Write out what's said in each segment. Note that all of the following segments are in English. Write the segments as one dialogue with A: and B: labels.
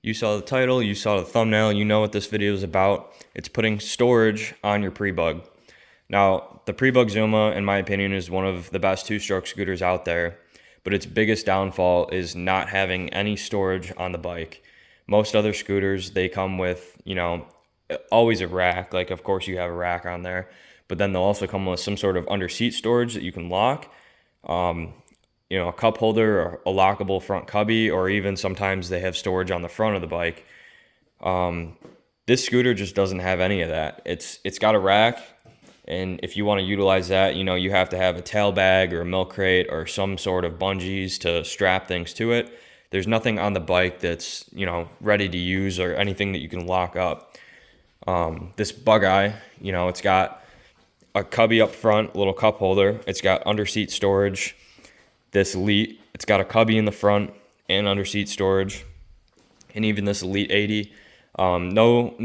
A: You saw the title, you saw the thumbnail, you know what this video is about. It's putting storage on your prebug. Now, the prebug ZUMA, in my opinion, is one of the best two-stroke scooters out there, but its biggest downfall is not having any storage on the bike. Most other scooters, they come with, always a rack. Like, of course, you have a rack on there, but then they'll also come with some sort of under-seat storage that you can lock. A cup holder or a lockable front cubby, or even sometimes they have storage on the front of the bike. This scooter just doesn't have any of that. It's got a rack, and if you want to utilize that, you have to have a tail bag or a milk crate or some sort of bungees to strap things to it. There's nothing on the bike that's, ready to use or anything that you can lock up. This bug eye, it's got a cubby up front, little cup holder. It's got under seat storage. This Elite, it's got a cubby in the front and under seat storage. And even this Elite 80, no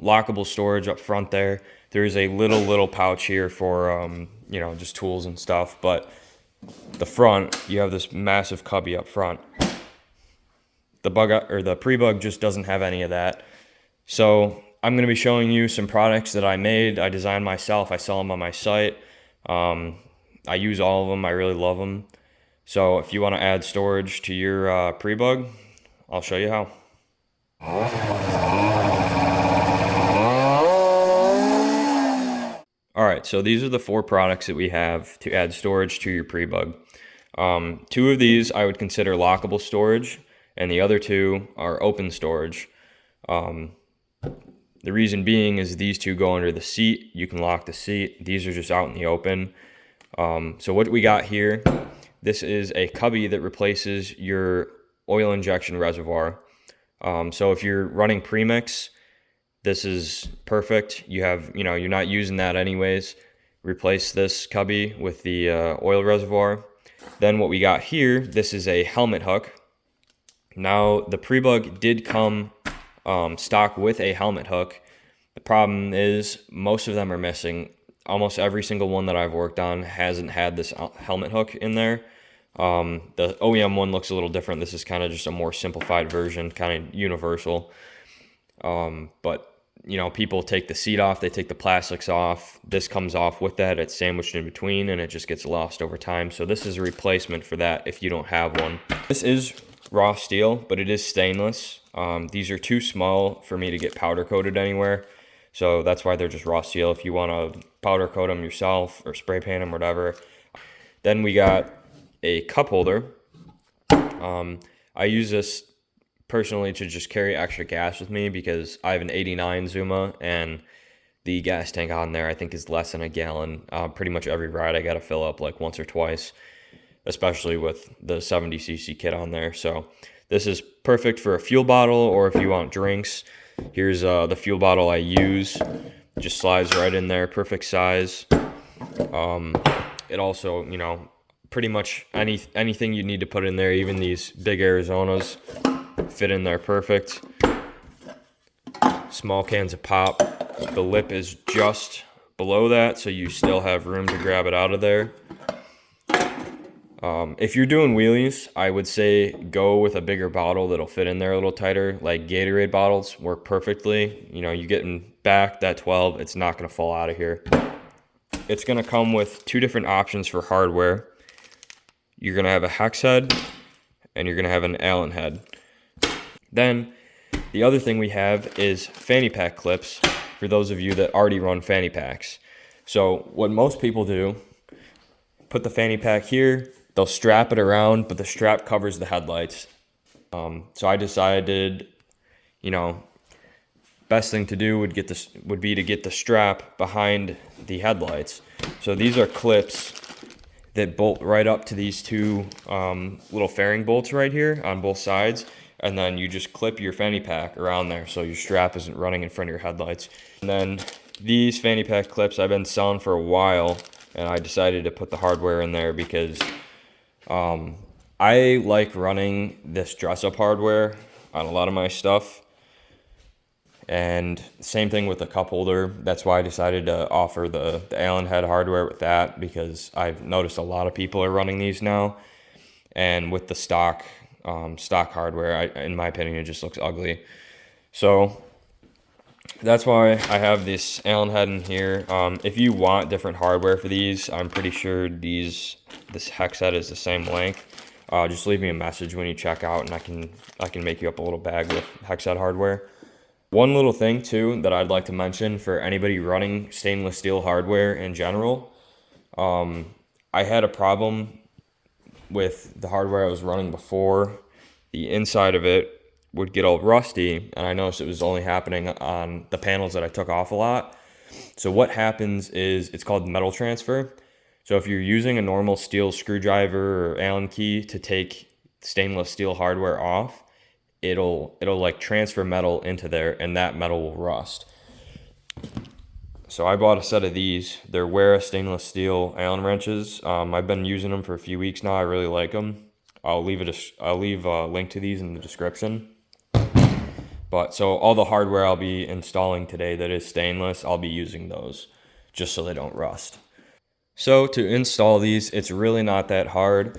A: lockable storage up front there. There's a little pouch here for, just tools and stuff. But the front, you have this massive cubby up front. The prebug just doesn't have any of that. So I'm going to be showing you some products that I made. I designed myself. I sell them on my site. I use all of them. I really love them. So if you want to add storage to your prebug, I'll show you how. All right, so these are the 4 products that we have to add storage to your prebug. 2 of these I would consider lockable storage, and the other 2 are open storage. The reason being is these 2 go under the seat. You can lock the seat. These are just out in the open. So what we got here, this is a cubby that replaces your oil injection reservoir. So if you're running premix, this is perfect. You have, you're not using that anyways. Replace this cubby with the oil reservoir. Then what we got here, this is a helmet hook. Now the prebug did come stock with a helmet hook. The problem is most of them are missing. Almost every single one that I've worked on hasn't had this helmet hook in there. The OEM one looks a little different. This is kind of just a more simplified version, kind of universal. But people take the seat off, they take the plastics off. This comes off with that. It's sandwiched in between, and it just gets lost over time. So this is a replacement for that if you don't have one. This is raw steel, but it is stainless. These are too small for me to get powder coated anywhere. So that's why they're just raw steel. If you want to powder coat them yourself or spray paint them, whatever. Then we got a cup holder. I use this personally to just carry extra gas with me because I have an 89 ZUMA, and the gas tank on there I think is less than a gallon. Pretty much every ride I got to fill up like once or twice, especially with the 70cc kit on there. So this is perfect for a fuel bottle, or if you want drinks. Here's the fuel bottle I use. Just slides right in there, perfect size. It also, pretty much anything you need to put in there, even these big Arizonas, fit in there perfect. Small cans of pop. The lip is just below that, so you still have room to grab it out of there. If you're doing wheelies, I would say go with a bigger bottle that'll fit in there a little tighter. Like Gatorade bottles work perfectly. You getting back that 12, it's not going to fall out of here. It's going to come with 2 different options for hardware. You're going to have a hex head, and you're going to have an Allen head. Then the other thing we have is fanny pack clips for those of you that already run fanny packs. So what most people do, put the fanny pack here, they'll strap it around, but the strap covers the headlights. So I decided, best thing to do would be to get the strap behind the headlights. So these are clips that bolt right up to these 2 little fairing bolts right here on both sides, and then you just clip your fanny pack around there so your strap isn't running in front of your headlights. And then these fanny pack clips I've been selling for a while, and I decided to put the hardware in there because I like running this dress-up hardware on a lot of my stuff. And same thing with the cup holder. That's why I decided to offer the Allen head hardware with that, because I've noticed a lot of people are running these now. And with the stock stock hardware. In my opinion, it just looks ugly. So that's why I have this Allen head in here. If you want different hardware for these, I'm pretty sure this hex head is the same length. Just leave me a message when you check out, and I can make you up a little bag with hex head hardware. One little thing too that I'd like to mention for anybody running stainless steel hardware in general, I had a problem with the hardware I was running before. The inside of it would get all rusty, and I noticed it was only happening on the panels that I took off a lot. So what happens is, it's called metal transfer. So if you're using a normal steel screwdriver or Allen key to take stainless steel hardware off, it'll like transfer metal into there, and that metal will rust. So I bought a set of these. They're Wera stainless steel Allen wrenches. I've been using them for a few weeks now. I really like them. I'll leave a link to these in the description. But so all the hardware I'll be installing today that is stainless, I'll be using those just so they don't rust. So to install these, it's really not that hard.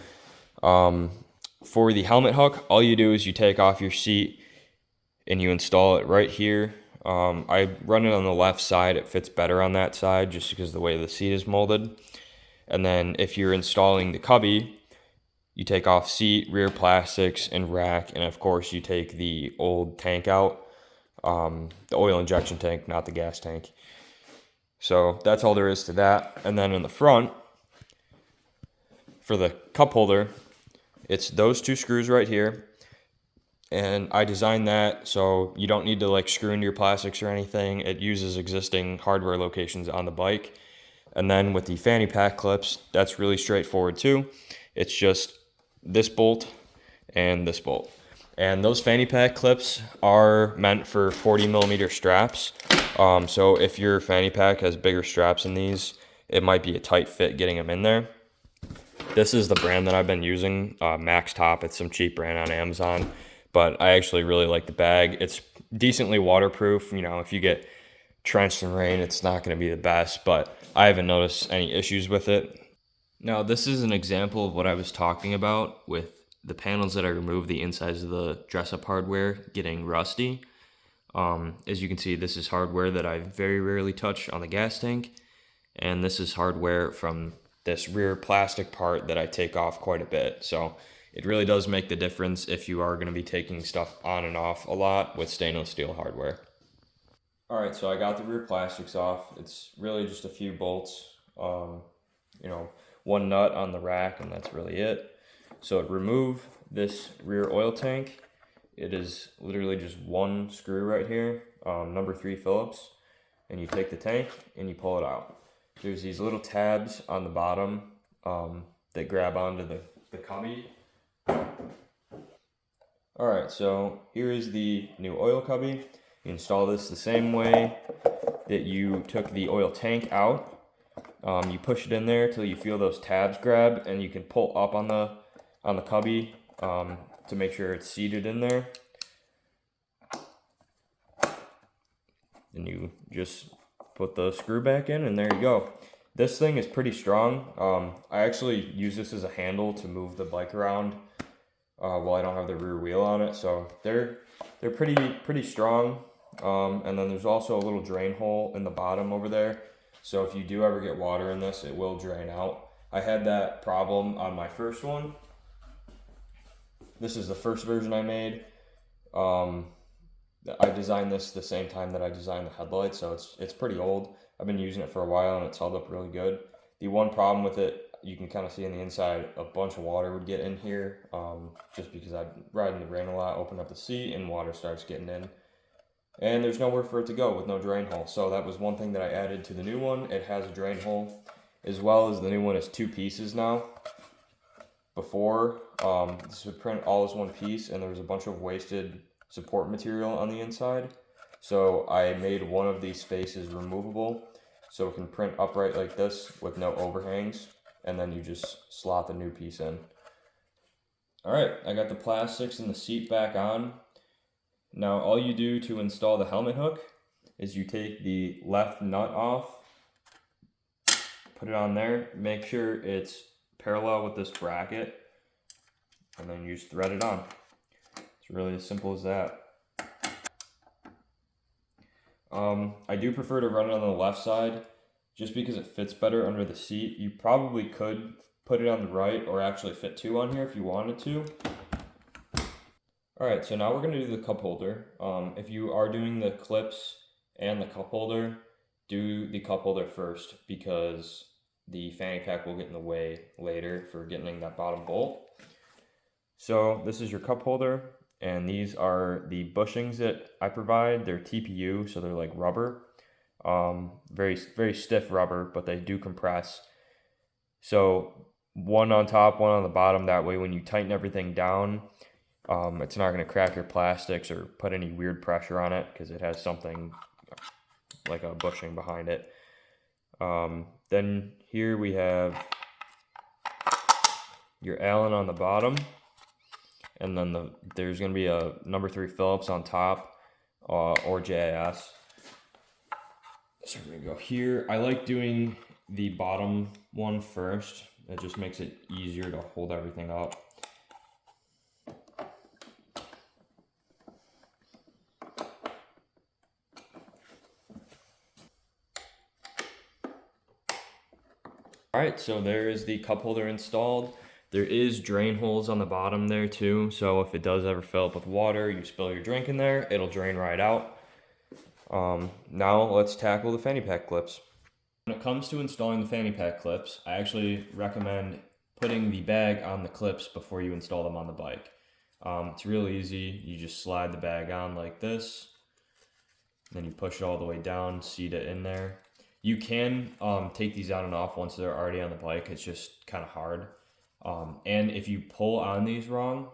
A: For the helmet hook, all you do is you take off your seat and you install it right here. I run it on the left side. It fits better on that side just because of the way the seat is molded. And then if you're installing the cubby, you take off seat, rear plastics, and rack, and of course you take the old tank out, the oil injection tank, not the gas tank. So that's all there is to that. And then in the front, for the cup holder, it's those two screws right here. And I designed that so you don't need to like screw into your plastics or anything. It uses existing hardware locations on the bike. And then with the fanny pack clips, that's really straightforward too. It's just this bolt and this bolt. And those fanny pack clips are meant for 40mm straps. So if your fanny pack has bigger straps than these, it might be a tight fit getting them in there. This is the brand that I've been using, Max Top. It's some cheap brand on Amazon, but I actually really like the bag. It's decently waterproof. You know, if you get drenched in rain, it's not going to be the best, but I haven't noticed any issues with it. Now, this is an example of what I was talking about with the panels that I removed, the insides of the dress-up hardware getting rusty. As you can see, this is hardware that I very rarely touch on the gas tank, and this is hardware from this rear plastic part that I take off quite a bit. So it really does make the difference if you are going to be taking stuff on and off a lot with stainless steel hardware. All right, so I got the rear plastics off. It's really just a few bolts, you know, one nut on the rack, and that's really it. So to remove this rear oil tank, it is literally just one screw right here, number 3 Phillips, and you take the tank and you pull it out. There's these little tabs on the bottom that grab onto the cubby. All right, so here is the new oil cubby. You install this the same way that you took the oil tank out. You push it in there till you feel those tabs grab, and you can pull up on the cubby to make sure it's seated in there. And you just put the screw back in, and there you go. This thing is pretty strong. I actually use this as a handle to move the bike around while I don't have the rear wheel on it. So they're pretty strong. And then there's also a little drain hole in the bottom over there. So if you do ever get water in this, it will drain out. I had that problem on my first one. This is the first version I made. I designed this the same time that I designed the headlights, so it's pretty old. I've been using it for a while and it's held up really good. The one problem with it, you can kind of see on the inside, a bunch of water would get in here, just because I ride in the rain a lot, open up the seat, and water starts getting in. And there's nowhere for it to go with no drain hole. So that was one thing that I added to the new one. It has a drain hole, as well as the new one is 2 pieces now. Before, this would print all as one piece, and there was a bunch of wasted support material on the inside. So I made one of these faces removable, so it can print upright like this with no overhangs, and then you just slot the new piece in. All right, I got the plastics and the seat back on. Now all you do to install the helmet hook is you take the left nut off, put it on there, make sure it's parallel with this bracket, and then you just thread it on. It's really as simple as that. I do prefer to run it on the left side just because it fits better under the seat. You probably could put it on the right or actually fit two on here if you wanted to. All right, so now we're gonna do the cup holder. If you are doing the clips and the cup holder, do the cup holder first because the fanny pack will get in the way later for getting that bottom bolt. So this is your cup holder, and these are the bushings that I provide. They're TPU, so they're like rubber. Very, very stiff rubber, but they do compress. So one on top, one on the bottom. That way when you tighten everything down, it's not going to crack your plastics or put any weird pressure on it because it has something like a bushing behind it. Then here we have your Allen on the bottom, and then there's going to be a number 3 Phillips on top, or JIS. So we're going to go here. I like doing the bottom one first. It just makes it easier to hold everything up. All right, so there is the cup holder installed. There is drain holes on the bottom there too, so if it does ever fill up with water, you spill your drink in there, it'll drain right out. Now let's tackle the fanny pack clips. When it comes to installing the fanny pack clips, I actually recommend putting the bag on the clips before you install them on the bike. It's real easy. You just slide the bag on like this, then you push it all the way down, seat it in there. You can take these on and off once they're already on the bike. It's just kind of hard. And if you pull on these wrong,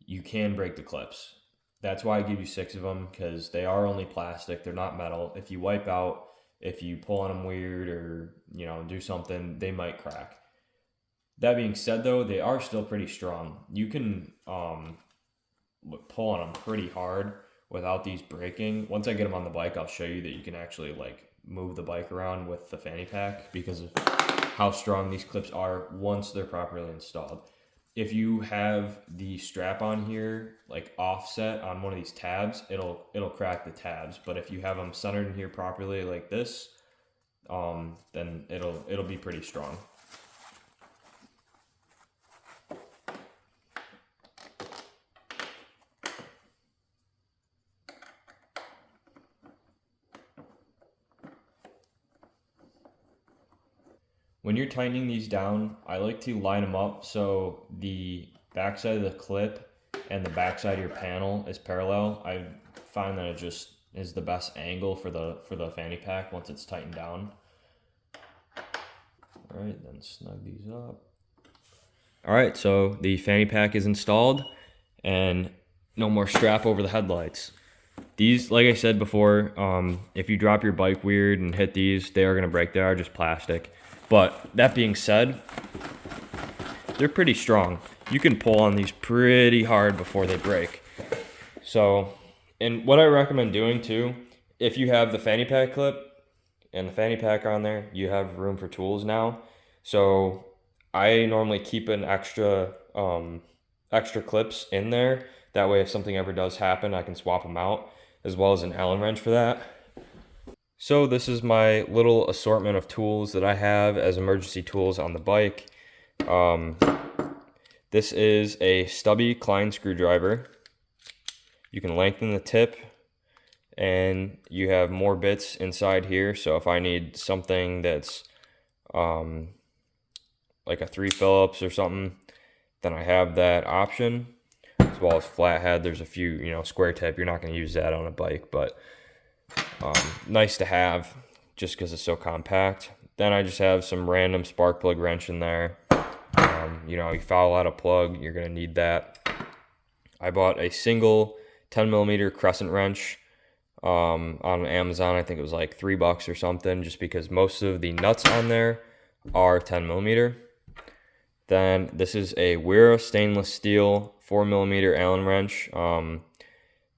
A: you can break the clips. That's why I give you 6 of them, because they are only plastic. They're not metal. If you wipe out, if you pull on them weird or do something, they might crack. That being said, though, they are still pretty strong. You can pull on them pretty hard without these breaking. Once I get them on the bike, I'll show you that you can actually move the bike around with the fanny pack because of how strong these clips are once they're properly installed. If you have the strap on here offset on one of these tabs, it'll crack the tabs. But if you have them centered in here properly like this, then it'll be pretty strong. When you're tightening these down, I like to line them up so the backside of the clip and the backside of your panel is parallel. I find that it just is the best angle for the fanny pack once it's tightened down. All right, then snug these up. All right, so the fanny pack is installed and no more strap over the headlights. These, like I said before, if you drop your bike weird and hit these, they are gonna break. They are just plastic. But that being said, they're pretty strong. You can pull on these pretty hard before they break. So, and what I recommend doing too, if you have the fanny pack clip and the fanny pack on there, you have room for tools now. So I normally keep an extra clips in there. That way if something ever does happen, I can swap them out, as well as an Allen wrench for that. So this is my little assortment of tools that I have as emergency tools on the bike. This is a stubby Klein screwdriver. You can lengthen the tip and you have more bits inside here. So if I need something that's like a 3 Phillips or something, then I have that option. As well as flathead, there's a few, square tip. You're not going to use that on a bike, but nice to have just because it's so compact. Then I just have some random spark plug wrench in there. You foul out a plug, you're going to need that. I bought a single 10mm crescent wrench on Amazon. I think it was like $3 or something, just because most of the nuts on there are 10mm. Then this is a Wera stainless steel 4mm Allen wrench.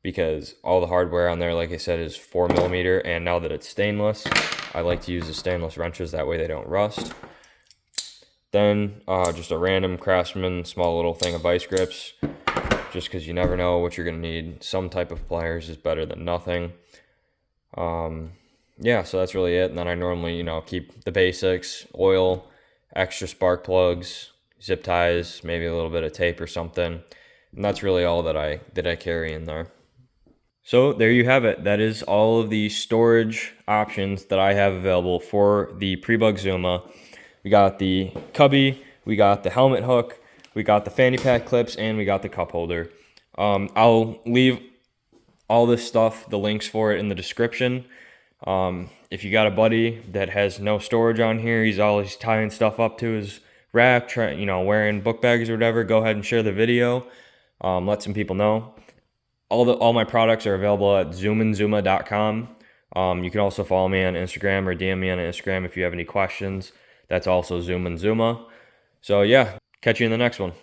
A: Because all the hardware on there, like I said, is 4mm, and now that it's stainless, I like to use the stainless wrenches, that way they don't rust. Then just a random Craftsman small little thing of vice grips, just because you never know what you're going to need. Some type of pliers is better than nothing. Yeah, so that's really it. And then I normally, keep the basics: oil, extra spark plugs, zip ties, maybe a little bit of tape or something. And that's really all that I carry in there. So there you have it. That is all of the storage options that I have available for the prebug ZUMA. We got the Cubby, we got the helmet hook, we got the fanny pack clips, and we got the cup holder. I'll leave all this stuff, the links for it, in the description. If you got a buddy that has no storage on here, he's always tying stuff up to his rack, wearing book bags or whatever, go ahead and share the video. Let some people know. All my products are available at ZUMA.com. You can also follow me on Instagram or DM me on Instagram if you have any questions. That's also ZUMA. So yeah, catch you in the next one.